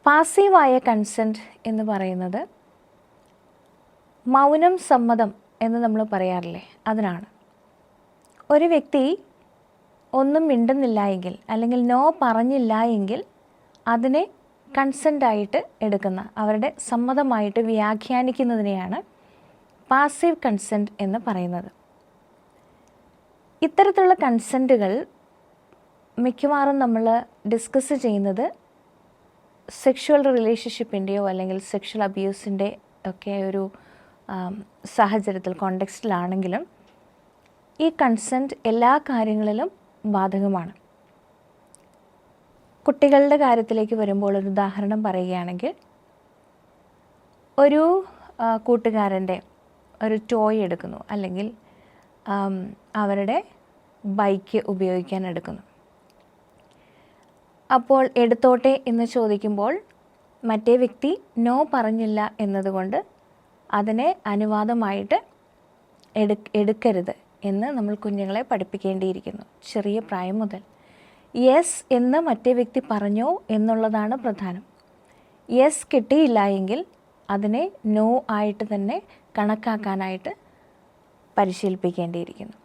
പാസീവായ consent എന്ന് പറയുന്നത് മൗനം സമ്മതം എന്ന് നമ്മൾ പറയാറില്ലേ, അതിനാണ്. ഒരു വ്യക്തി ഒന്നും മിണ്ടുന്നില്ല എങ്കിൽ അല്ലെങ്കിൽ നോ പറഞ്ഞില്ല എങ്കിൽ അതിനെ കൺസെൻ്റായിട്ട് എടുക്കുന്ന, അവരുടെ സമ്മതമായിട്ട് വ്യാഖ്യാനിക്കുന്നതിനെയാണ് പാസീവ് കൺസെൻറ്റ് എന്ന് പറയുന്നത്. ഇത്തരത്തിലുള്ള കൺസെൻറ്റുകൾ മിക്കവാറും നമ്മൾ ഡിസ്കസ് ചെയ്യുന്നത് സെക്ഷുവൽ റിലേഷൻഷിപ്പിൻ്റെയോ അല്ലെങ്കിൽ സെക്ഷൽ അബ്യൂസിൻ്റെ ഒക്കെ ഒരു സാഹചര്യത്തിൽ, കോണ്ടെക്സ്റ്റിലാണെങ്കിലും ഈ കൺസെൻറ്റ് എല്ലാ കാര്യങ്ങളിലും ബാധകമാണ്. കുട്ടികളുടെ കാര്യത്തിലേക്ക് വരുമ്പോൾ ഒരു ഉദാഹരണം പറയുകയാണെങ്കിൽ, ഒരു കൂട്ടുകാരൻ്റെ ഒരു ടോയ് എടുക്കുന്നു അല്ലെങ്കിൽ അവരുടെ ബൈക്ക് ഉപയോഗിക്കാൻ എടുക്കുന്നു. അപ്പോൾ എടുത്തോട്ടെ എന്ന് ചോദിക്കുമ്പോൾ മറ്റേ വ്യക്തി നോ പറഞ്ഞില്ല എന്നതുകൊണ്ട് അതിനെ അനുവാദമായിട്ട് എടുക്കരുത് എന്ന് നമ്മൾ കുഞ്ഞുങ്ങളെ പഠിപ്പിക്കേണ്ടിയിരിക്കുന്നു ചെറിയ പ്രായം മുതൽ. യെസ് എന്ന് മറ്റേ വ്യക്തി പറഞ്ഞോ എന്നുള്ളതാണ് പ്രധാനം. യെസ് കിട്ടിയില്ല എങ്കിൽ അതിനെ നോ ആയിട്ട് തന്നെ കണക്കാക്കാനായിട്ട് പരിശീലിപ്പിക്കേണ്ടിയിരിക്കുന്നു.